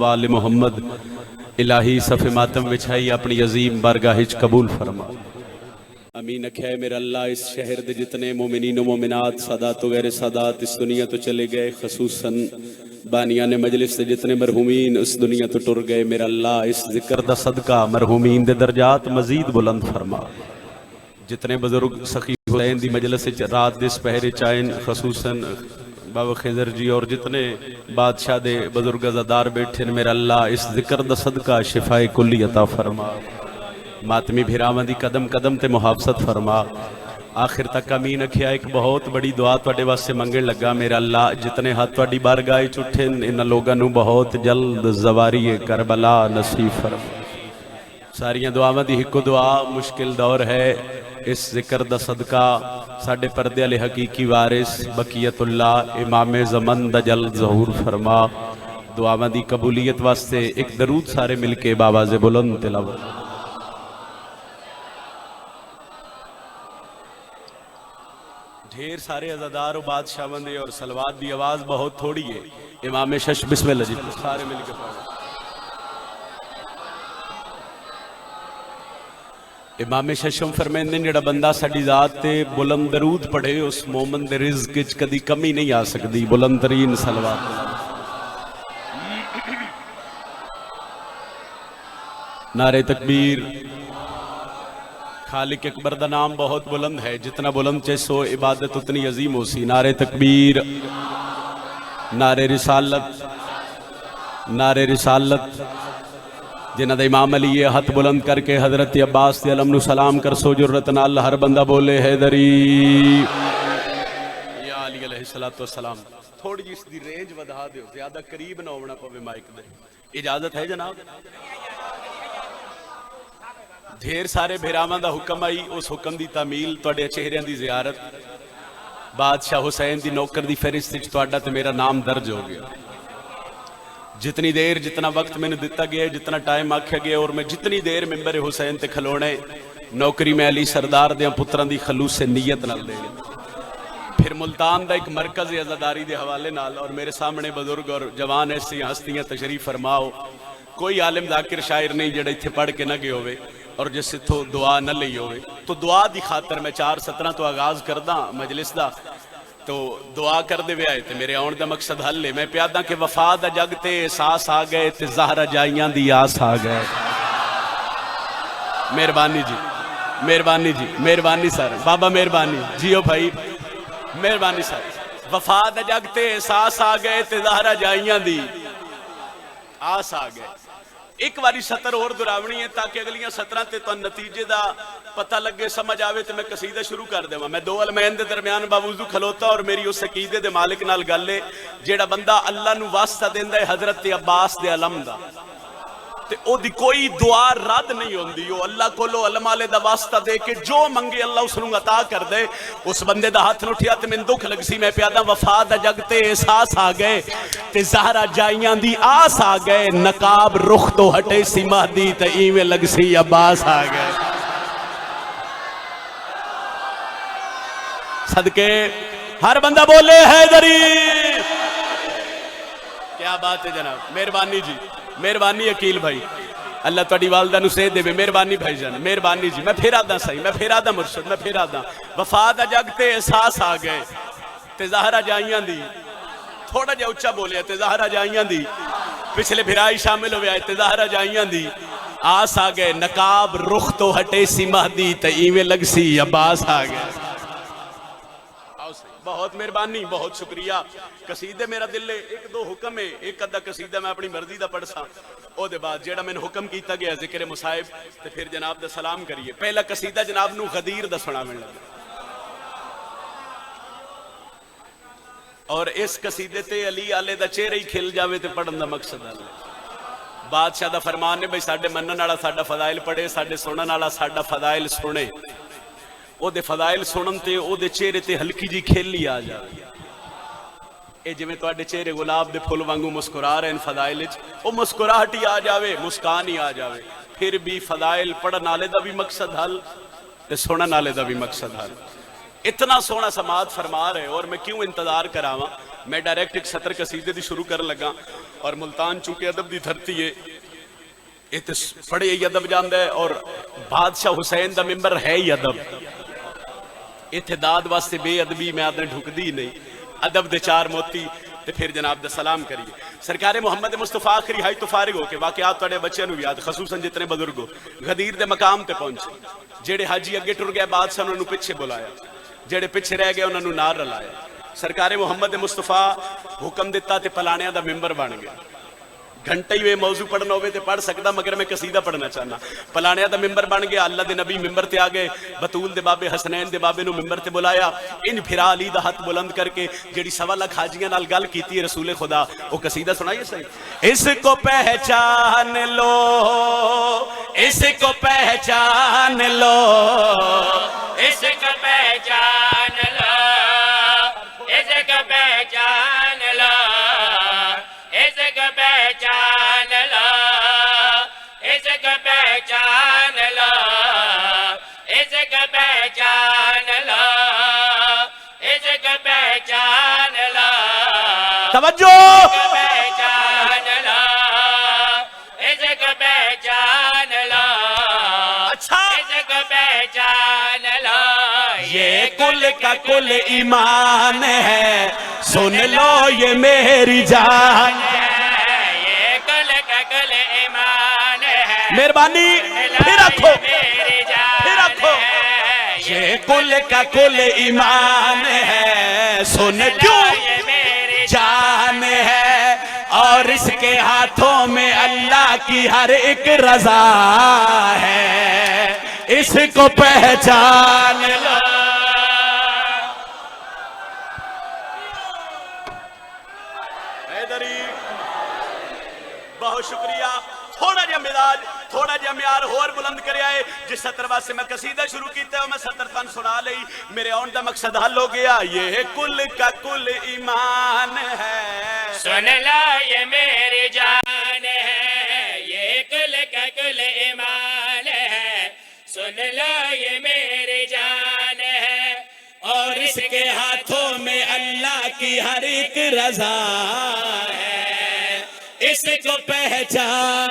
वाल मुहम्मद। इलाही सफ़े मातम विछाई अपनी अजीम बारगाह कबूल फरमा। अमीन अख्या मेरा अल्लाह इस शहर के जितने मोमिनीन मोमिनात सादात वगैरह सादात इस दुनिया तो चले गए, खसूसन बानिया ने मजलिस से जितने मरहूमीन उस दुनिया तो टुर गए, मेरा अल्लाह इस जिक्र दा सदका मरहूमीन दे दर्जात मजीद बुलंद फरमा। जितने बुजुर्ग सखी हुसैन दी मजलिस रात दे पहरे चाइन खसूसन बाबा खिजर जी और जितने बादशाह दे बुजुर्ग अज़ादार बैठे ने, मेरा अल्लाह इस जिक्र दा सदका शिफाए कुल्ली अता फरमा। मातमी भिरावां दी कदम कदम ते मुहाफसत फरमा। आखिर तक अमीन अखिया एक बहुत बड़ी दुआ तुहाडे वास्ते मंगण लगा, मेरा अल्लाह जितने हाथ तुहाडी बारगाह च उठे इन्हां लोगां नूं बहुत जल्द ज़वारी करबला नसीब फरमा। सारियां दुआवां दी हिक्को दुआ मुश्किल दौर है, इस जिक्र दा सदका साडे पर्दे वाले हकीकी वारिस बकीयतुल्लाह इमाम ज़मन दा जल्द ज़हूर फरमा। दुआवां दी कबूलियत वास्ते एक दरूद सारे मिलके बावाज़े बुलंद तिलावत। ढेर सारे अज़ादार और बादशाह बंदे और सलवात की आवाज़ बहुत थोड़ी है। इमाम शश बिस्मिल्लाह जी सारे मिलके पढ़ो। इमाम शशम फरमाते हैं जिहड़ा बंदा साडी ज़ात ते बुलंद दरूद पढ़े उस मोमन दे रिज़्क विच कदी कमी नहीं आ सकती। बुलंद तरीन सलवात। नारे तकबीर। खालिक अकबर का नाम बहुत बुलंद है, जितना बुलंद चेसो इबादत उतनी अजीम हो सी। नारे तकबीर, नारे रिसालत, नारे रिसालत। जिन्हां दा इमाम अली ये हथ बुलंद करके हजरत अब्बास के अलम नू सलाम कर सो जुर्रत नाल हर बंदा बोले हैदरी या अली अलैहिस्सलातु वस्सलाम। थोड़ी जी इसकी रेंज वधा दियो, ज्यादा करीब ना होना पवे माइक दे। इजाजत है जनाब? ढेर सारे भिरावां दा हुक्म आई, उस हुक्म की तामील तुहाडे चेहरिਆਂ की जियारत बादशाह हुसैन की नौकर की फहरिस्त विच तुहाडा ते मेरा नाम दर्ज हो गया। जितनी देर जितना वक्त मैंने दिता गया, जितना टाइम आख्या गया और मैं जितनी देर मिंबर हुसैन ते खलोने नौकरी मैं अली सरदार दे पुत्रां दी खलूस से नीयत नाल देनी। फिर मुल्तान का एक मरकज अज़ादारी के हवाले नाल और मेरे सामने बुजुर्ग और जवान ऐसी हस्तियां तशरीफ फरमाओ। कोई आलिम जाकिर शायर नहीं जिहड़ा इत्थे पढ़ के न गए होवे और जिस इत्थों दुआ न ली होवे। तो दुआ की खातर मैं 4:17 तो आगाज करदा मजलिस का। तो दुआ कर दे आए तो मेरे आने का मकसद हल है। मैं प्यादा कि वफा दा जग ते एहसास आ गए ते ज़हरा जाइयां दी आस आ गए। मेहरबानी जी, मेहरबानी जी, मेहरबानी सर, बाबा मेहरबानी जियो भाई, मेहरबानी सर। वफा दा जग ते एहसास आ गए ते ज़हरा जाइयां दी आस आ गए। एक बारी सतर और दुरावनी है ताकि अगलियां 17 ते तो नतीजे का पता लगे, समझ आवे तो मैं कसीदा शुरू कर देवां। मैं दो अलमैन के दरम्यान बावजू खलोता और मेरी उस अकीदे दे मालिक नाल गल है जेड़ा बंदा अल्लाह नू वास्ता देंदा है हजरत अब्बास दे अलम दा ते ओदी कोई दुआ रद्द नहीं होंदी। वो अल्लाह कोलो अलम वाले दा वास्ता दे के जो मंगे अल्लाह उसनू अता कर दे। उस बंदे दा हाथ उठिया ते मैनू दुख लग सी। मैं प्यादा वफा दा जग ते एहसास आ गए ते ज़हरा जाइयां दी आस आ गए। नकाब रुख तो हटे सी महदी ते इवें लग सी अब्बास आ गए। सदके हर बंदा बोले हैदरी। क्या बात है जनाब, मेहरबानी जी, मेहरबानी अकील भाई, अल्लाह तुहाडी वालदा नू सेहत देवे। मेहरबानी भाईजान, मेहरबानी जी। मैं फिर आदा सही, मैं फिर आदा मुर्शद, मैं फिर आदा। वफा दा जग ते एहसास आ गए ते ज़हरा जाइयां दी। थोड़ा जिहा उच्चा बोलिया ते ज़हरा जाइयां दी। पिछले भिराई शामिल हो ते ज़हरा जाइयां दी आस आ गए। नकाब रुख तो हटे सी महदी ते इवें लग सी अब्बास आ गए। बहुत मेहरबानी, बहुत शुक्रिया। कसीदे मेरा दिल है, एक दो हुक्म है, एक अद्धा कसीदा मैं अपनी मर्जी का पढ़ सा। ओदे बाद जेड़ा मैंने हुक्म किया गया जिक्र मुसाहिब ते फिर जनाब दा सलाम करिए। पहला कसीदा जनाब नू गदीर दा सुनावन लगा और इस कसीदे ते अली आले दा चेहरा ही खिल जावे ते पढ़न दा मकसद है। बादशाह दा फरमान है भाई साडे मनन वाला साडा फजाइल पढ़े, साडे सुनन वाला साडा फजाइल सुने। ओदे फजाइल सुनन ते ओदे चेहरे ते हल्की जी खेली आ जाए। ये जिवें तुहाडे चेहरे गुलाब दे फुल वांगू मुस्कुरा रहे हैं फजाइल विच, वो मुस्कुराहट ही आ जाए, मुस्कान ही आ जाए। फिर भी फजाइल पढ़न वाले दा भी मकसद हल ते सुनन वाले दा भी मकसद हल। इतना सोहना समात फरमा रहे हो और मैं क्यों इंतजार करावा। मैं डायरेक्ट एक सत्र कसीदे दी शुरू कर लगा और मुल्तान चूंकि अदब दी धरती है ये तो बड़े ही अदब जाता है और बादशाह हुसैन दा मिंबर है ही अदब। इत्थे दाद वास्ते बेअदबी मैं आदने ढुकदी ही नहीं। अदब दे चार मोती ते फिर जनाब दा सलाम करिए। सरकार मोहम्मद मुस्तफा आखिरी हाई तो फारिग हो के वाकयात तुहाडे बच्चों नूं याद खसूसन जितने बुजुर्ग हो गदीर दे मकाम ते पहुंचे। जेड़े हाजी अगे टुर गए बादशाह उन्होंने पीछे बुलाया, जेड़े पिछे रह गए उन्होंने नाल रलाया। सरकार मोहम्मद मुस्तफा हुक्म दिता ते पलाणियां दा मिंबर बन गया। घंटे ही वे मौजू पढ़ना हो तो पढ़ सकता मगर मैं कसीदा पढ़ना चाहना। पलाणिया दा मिंबर बन गया। अल्लाह दे नबी मिंबर ते आ गए। बतूल दे बाबे हसनैन दे बाबे नूं मिंबर ते बुलाया। इन फिरा अली दा हाथ बुलंद करके जेड़ी 1.25 लाख हाजियां नाल गल कीती है रसूले खुदा वो कसीदा सुनाइए सही। इसको पहचान लो, इसको पहचान लो, इसको पहचान लो, इसको पहचान लो, इसको पहचान लो, इसको पहचान लो, इसको पहचान लो, इसको पहचान लो, तवज्जो, पहचान लो, इसको पहचान लो, अच्छा इसको पहचान लो। ये कुल का कुल ईमान है, सुन लो ये मेरी जान है। ये कुल का कुल ईमान है, मेहरबानी फिर रखो, फिर रखो। ये कुल का कुल ईमान है, सुन क्यों ये मेरी जान है और इसके हाथों में अल्लाह की हर एक रजा है। इसको पहचान लो। बहुत शुक्रिया। थोड़ा जिहा मिजाज थोड़ा जिहा म्यार होर बुलंद कर आए। जिस सत्र वास्ते मैं कसीदा शुरू किया मैं सत्र तन सुना ली। मेरे आने का मकसद हल हो गया। ये कुल का कुल ईमान है, सुन ला ये मेरी जान है। ये कुल का कुल ईमान है, सुन ला ये मेरी जान है और इसके हाथों में अल्लाह की हर एक रजा है। इसको पहचान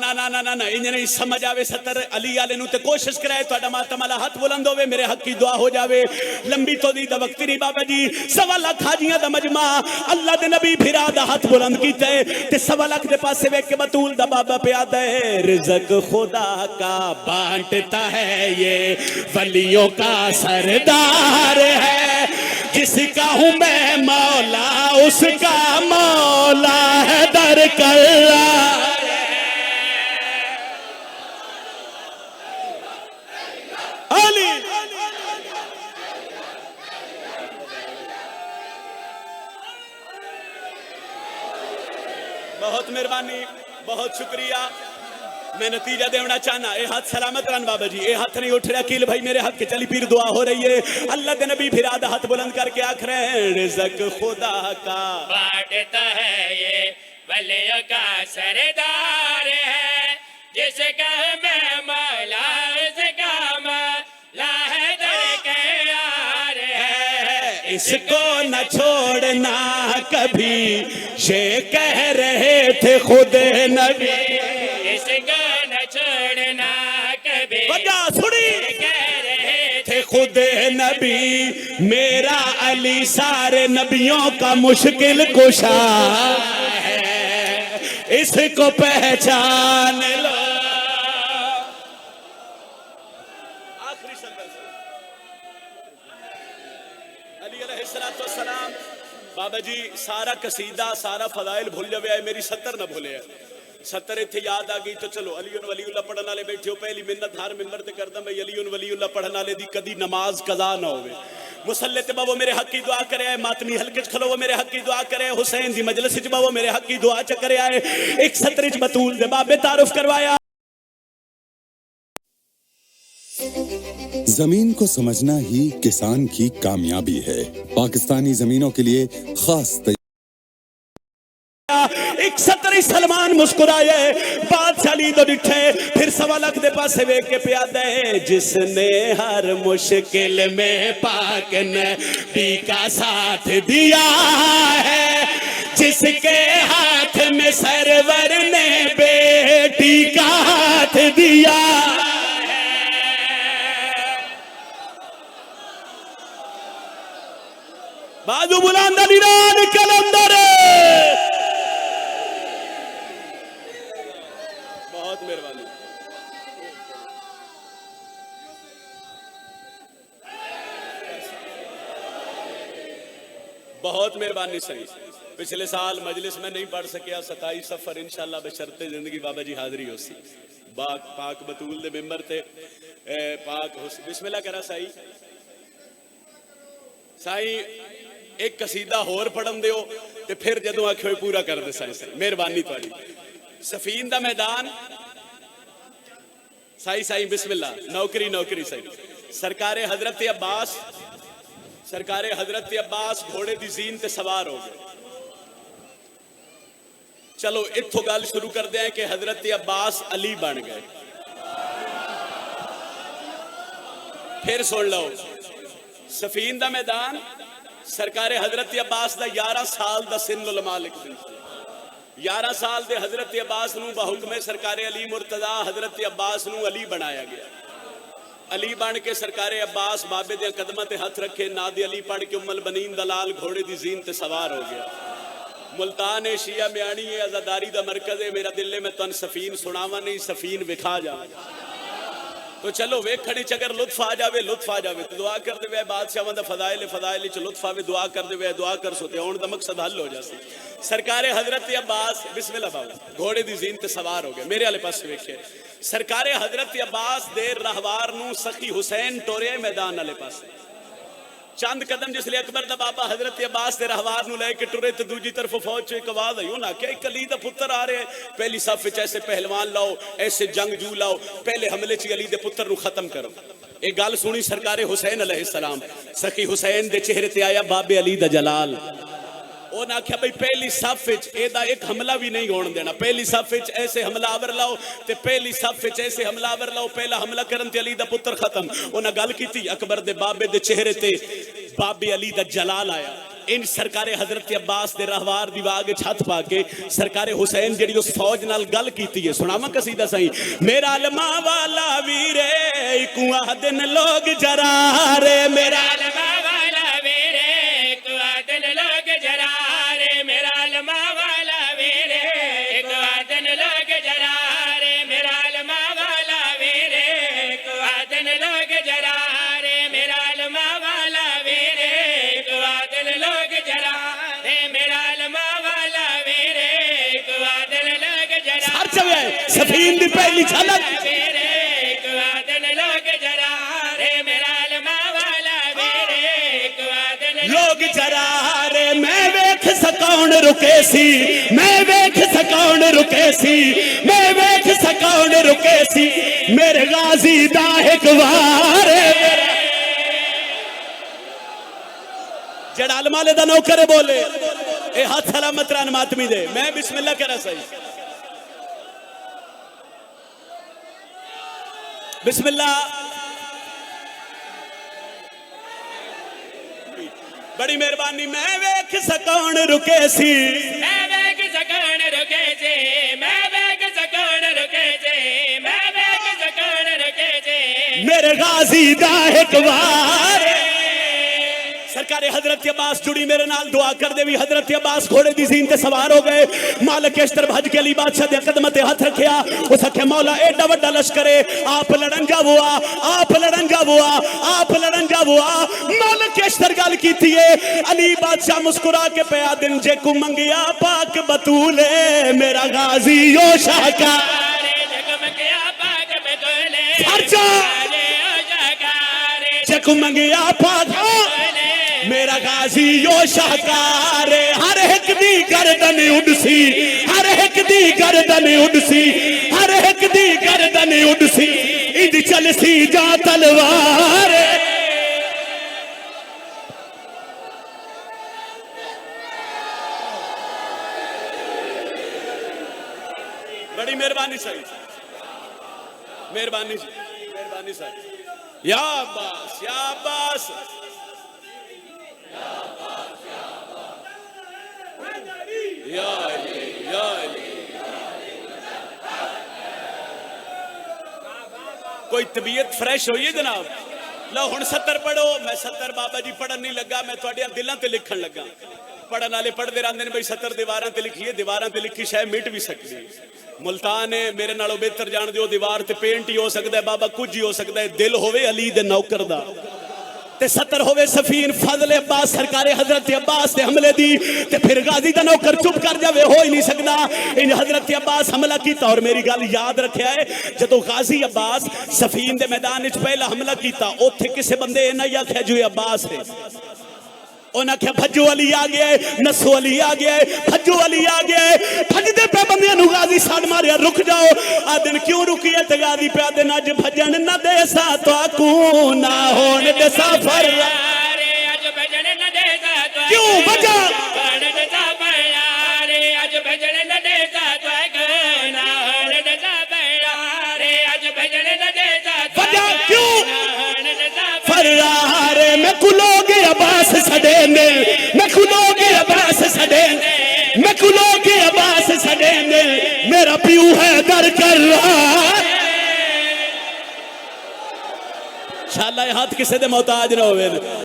ना ना ना ना ना इंज नहीं समझ आवे। सतर अली आले नूं ते कोशिश कराए तुहाडा मातम वाला हाथ बुलंद होवे, मेरे हक की दुआ हो जावे। लंबी तो दी वक्त नहीं बाबा जी। 1.25 लाख हाजियां दा मजमा अल्लाह दे नबी फिरा दा हाथ बुलंद कीते ते 1.25 लाख दे पासे वेख के बतूल दा बाबा पिया दे। रिज़्क खुदा का बांटता है, ये वलियों का सरदार है। जिसका हूं मैं मौला उसका मौला है दर कल्ला। बहुत मेहरबानी, बहुत शुक्रिया। मैं नतीजा देना चाहना। ये हाथ सलामत रन बाबा जी। ये हाथ नहीं उठ रहा किल भाई मेरे हाथ के चली पीर दुआ हो रही है। अल्लाह के नबी फिर आधा हाथ बुलंद करके आख रहे हैं रिज़्क खुदा का बांटता है, ये वलियों का सरदार है। जिसका मैं मौला उसका मौला है दर के यार है। इसको न छोड़ना कभी ये कह रहे थे खुद नबी। इसको न छोड़ना कभी कह रहे थे खुद नबी। मेरा अली सारे नबियों का मुश्किल कुशा है। इसको पहचान लो। आखिरी अली अलैहिस्सलाम बाबा जी सारा कसीदा सारा फदाइल भूल जावे, मेरी सत्तर न भूले। सत्तर इत्थे याद आ गई तो चलो अली वलीउल्लाह पढ़न वाले बैठे हो। पहली मिन्नत हर मिंबर ते करदा मैं अली वलीउल्लाह पढ़न वाले दी कदी नमाज कज़ा ना होवे। मुसल्ले ते बाबो मेरे हक की दुआ करे, मातमी हल्के च खलो मेरे हक की दुआ करे, हुसैन दी मजलिस च बाबो मेरे हक की दुआ च करे आए। एक सत्र च बतूल दे बाबे तारुफ करवाया। जमीन को समझना ही किसान की कामयाबी है। पाकिस्तानी जमीनों के लिए खास एक सतरी सलमान मुस्कुराए बादशाह अली तो डिठे फिर सवा लाख दे पासे वेख के पिया दे जिसने हर मुश्किल में पाक नबी का साथ दिया है जिसके हाथ में सरवर ने बेटी का हाथ दिया है। बाजू बुलंद अली रान कलंदर बहुत मेहरबानी। बहुत मेहरबानी सही। पिछले साल मजलिस में नहीं पढ़ सकिया 27 सफर इंशाअल्लाह बशर्ते जिंदगी बाबा जी हाजिरी हो सी बाग पाक बतूल दे मेंबर थे पाक बिस्मिल्लाह करा साई साई एक कसीदा होर पढ़न दियो ते फिर जदों आखियो पूरा कर दे साई साई मेहरबानी तुहाडी। सफीन दा मैदान साई साई बिस्मिल्लाह नौकरी नौकरी साई सरकारे हजरत अब्बास घोड़े दी जीन ते सवार हो गए। चलो इत्थों गल शुरू करते हैं कि हजरत अब्बास अली बन गए। फिर सुन लो सफीन दा मैदान सरकारे हजरत अब्बास दा 11 साल दा सिन्नुल मालिक दिन 11 साल दे हजरत अब्बास नूं बहुकमे सरकारे अली मुर्तजा हजरत अब्बास नूं अली बनाया गया। अली बन के सरकारे अब्बास बाबे दे कदमां ते हथ रखे नादे अली पढ़ के उम्मल बनीन दलाल घोड़े दी जीन ते सवार हो गया। मुल्तान है शिया म्याणी है आजादारी दा मरकज है मेरा दिल में तन सफीन सुनावा नहीं सफीन विखा जा। तो चलो वेख खड़ी च अगर लुत्फ आ जावे तो दुआ कर दे बादशाह दा फदाइल च लुत्फ आवे दुआ कर दे दुआ कर सोते आउण दा मकसद हल हो जासी। सरकारे हजरत अब्बास बिस्मिल्लाह बाबू घोड़े दी जीन ते सवार हो गए। मेरे वाले पास वेखे सरकारे हजरत अब्बास दे रहवार नूं सखी हुसैन टोरे मैदान वाले पास चंद कदम जिसले अकबर दा बाबा हजरत अब्बास दे रहवार नूं लेके टुरे ते दूजी तरफ फौज च एक आवाज आई उन्हां आख्या एक अली दा पुत्र आ रहे पहली सफ विच ऐसे पहलवान लाओ ऐसे जंगजू लाओ पहले हमले च अली दे पुत्र नूं खत्म करो। एक गल सुनी सरकारे हुसैन अलैहिस्सलाम सखी हुसैन दे चेहरे ते आया बाबे अली दा जलाल। उन्हें आख्या भाई पहली सफ एदा एक हमला भी नहीं होने देना पहली सफ ऐसे हमलावर लाओ ते पहली सफ ऐसे हमलावर लाओ पहला हमला करन ते अली दा पुत्र खत्म। उन्हें गल की अकबर दे बाबे दे चेहरे ते बाबे अली दा जलाल आया। इन सरकारे हजरत अब्बास दे रहवार दी वाग छत पाके सरकारे हुसैन जेड़ी उस फौज नाल गल कीती है सुनावा कसीदा सही मेरा अलमा वाला वीरे कुआ दिन लोग जरा रे मेरा अलमा वाला वीरे कुआ दिन लोग जरा रे मेरा अलमा वाला वीरे कुआ दिन लोग जरा रे मेरा अलमा वाला वीरे कुआ दिन लोग जरा रे मेरा अलमा वाला वीरे कुआ दिन लोग जरा रे मेरा अलमा वाला वीरे कुआ दिन लोग जरा हर जगह सफीन दी पहली झलक वीरे कुआ दिन लोग जरा रे मेरा अलमा वाला वीरे कुआ दिन लोग जरा रे मैं वेख सकौन रुके सी मैं वेख सकौन रुके सी मैं वेख सकौन रुके सी मेरे गाजी दा एक वार जड़ा अलमाले दा नौकर बोले ए हाथ सलामत रान मातमी दे मैं बिस्मिल्लाह करा सही बिस्मिल्लाह बड़ी मेहरबानी मैं वेख सकौन रुके सी मैं वेख सकौन रुके जे मैं वेख सकौन रुके जे मैं वेख सकौन रुके जे मेरे गाजी दा एक वार सरकारे हजरत अब्बास जुड़ी मेरे नाल दुआ कर दे भी हजरत अब्बास घोड़े दी जीन ते सवार हो गए मालिक केशतर भज के अली बादशाह दे कदम ते हाथ रखया उस आखे मौला एडा वड्डा लश्कर आप लड़न जावो आप लड़न जावो आप लड़न जावो मालिक केशतर गल कीती है अली बादशाह मुस्कुरा के पया दिन जे को मंगिया पाक बतूले मेरा गाजी यो शाहकार जे को मंगिया पाक बतूले खर्चा जे को मंगिया पाक मेरा गाजी यो शाहकार हर एक दी गर्दन उडसी हर एक दी गर्दन उडसी हर एक दी गर्दन उडसी इंज चलसी जा तलवार बड़ी मेहरबानी सही, मेहरबानी मेहरबानी सही। या अब्बास, या अब्बास, या अली, या अली। कोई तबीयत फ्रेश हुई है जनाब? लो हुण 70 पढ़ो। मैं 70 बाबा जी पढ़न नहीं लगा, मैं तुहाडे दिलों ते लिखण लगा। पढ़न वाले पढ़ते रहते हैं भाई 70 दीवारां ते लिखी है, दीवारां ते लिखी शायद मिट भी सकती है। मुल्तान है मेरे नालों बेहतर जान दियो, दीवार ते पेंट ही हो सकता है बाबा, कुछ ही हो सकता है। दिल होवे अली दे नौकर दा ते 70 होवे सफीन फजल अब्बास सरकार हजरत अब्बास दे हमले दी, ते फिर गाजी दा नौकर चुप कर जावे, हो ही नहीं सकता। इन हजरत अब्बास हमला किया। और मेरी गल याद रखिया है, जदों गाजी अब्बास सफीन दे मैदान विच पहला हमला किया, उत्थे किसी बंदे इन्ना ही आख्या जो अब्बास है, उन्हें आख्या भज्जो अली आ गया, नसो अली आ गया, भज्जो अली आ गया। भजदे पे बंदे नूं गाजी साड मारिया, रुक जाओ। आ दिन क्यों रुकी है? ते गाजी पे दिन अज भजन न दे सा तो ना होन दे सफर, क्यों वजह वजह क्यों फरारे में कुलोगे अब्बास सडे ने, मैं कुलोगे अब्बास सडे, मैं कुलोगे अब्बास सडे ने, मेरा प्यू है दर कर रहा। शाला हाथ किसी दे मोहताज ना होवे।